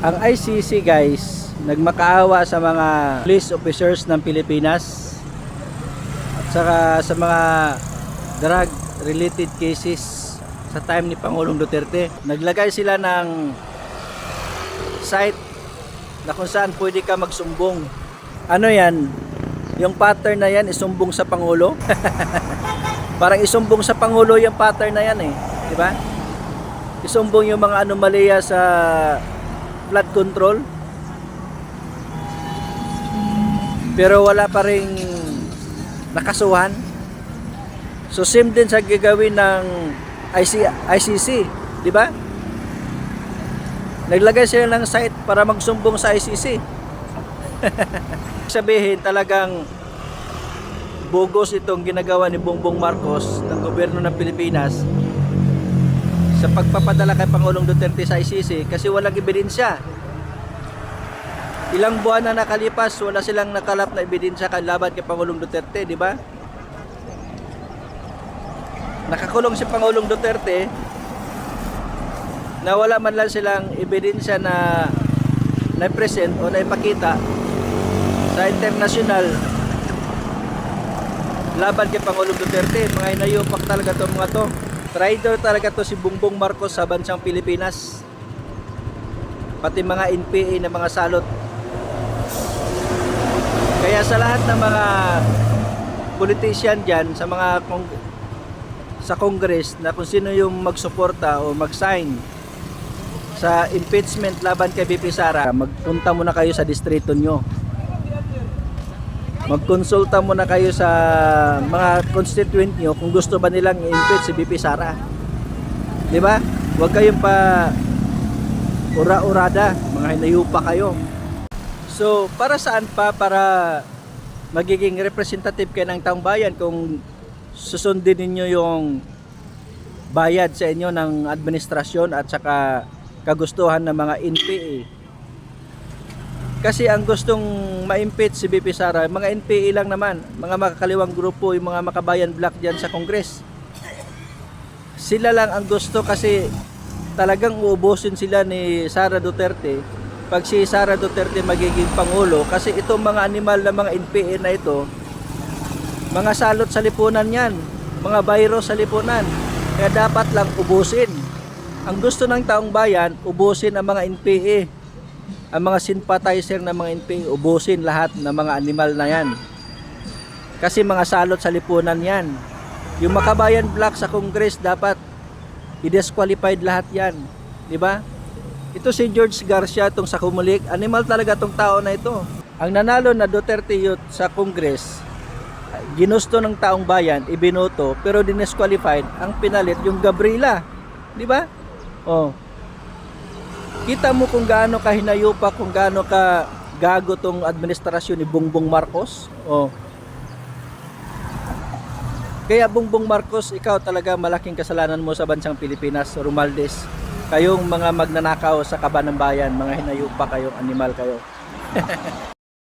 Ang ICC guys, nagmakaawa sa mga police officers ng Pilipinas at saka sa mga drug related cases sa time ni Pangulong Duterte. Naglagay sila ng site na kung saan pwede ka magsumbong. Ano yan? Yung pattern na yan, isumbong sa Pangulo. Parang isumbong sa Pangulo yung pattern na yan eh, di ba? Isumbong yung mga anomalya sa flood control. Pero wala pa ring nakasuhan. So same din sa gagawin ng ICC, di ba? Naglagay sila ng site para magsumbong sa ICC. Sabihin talagang bogus itong ginagawa ni Bongbong Marcos ng gobyerno ng Pilipinas sa pagpapadala kay Pangulong Duterte sa ICC kasi walang ebidensya. Ilang buwan na nakalipas, wala silang nakalap na ebidensya laban kay Pangulong Duterte, di ba? Nakakulong si Pangulong Duterte na wala man lang silang ebidensya na na-present o na-ipakita sa international laban kay Pangulong Duterte. Mga inayupak talaga itong mga to. Traitor talaga to si Bongbong Marcos sa bansang Pilipinas. Pati mga NPA na mga salot. Kaya sa lahat ng mga politician dyan, sa mga sa Congress na kung sino yung magsuporta o mag-sign sa impeachment laban kay VP Sara, magpunta muna kayo sa distrito nyo. Magkonsulta muna kayo sa mga constituent nyo kung gusto ba nilang i-impeach si VP Sara. Di ba? Huwag kayong pa ura-urada, mga hinayupa kayo. So, para saan pa? Para magiging representative kayo ng taong bayan kung susundin ninyo yung bayad sa inyo ng administrasyon at saka kagustuhan ng mga NPA. Kasi ang gustong ma-impeach si VP Sara, mga NPA lang naman, mga makakaliwang grupo, yung mga makabayan black dyan sa Congress. Sila lang ang gusto kasi talagang uubusin sila ni Sara Duterte pag si Sara Duterte magiging Pangulo. Kasi itong mga animal na mga NPA na ito, mga salot sa lipunan yan, mga virus sa lipunan. Kaya dapat lang ubusin. Ang gusto ng taong bayan, ubusin ang mga NPA. Ang mga sympathizer ng mga NPA, ubusin lahat ng mga animal na yan. Kasi mga salot sa lipunan yan. Yung makabayan black sa Congress, dapat i-disqualified lahat yan. Diba? Ito si George Garcia, itong sa Kumulik. Animal talaga itong tao na ito. Ang nanalo na Duterte Youth sa Congress, ginusto ng taong bayan, ibinoto, pero dinisqualified, ang pinalit yung Gabriela. Diba? Oh. Kita mo kung gaano ka hinayupa, kung gaano ka gago tong administrasyon ni Bongbong Marcos. Oh. Kaya Bongbong Marcos, ikaw talaga malaking kasalanan mo sa bansang Pilipinas, Romualdez. Kayong mga magnanakaw sa kaban ng bayan, mga hinayupa kayong animal kayo.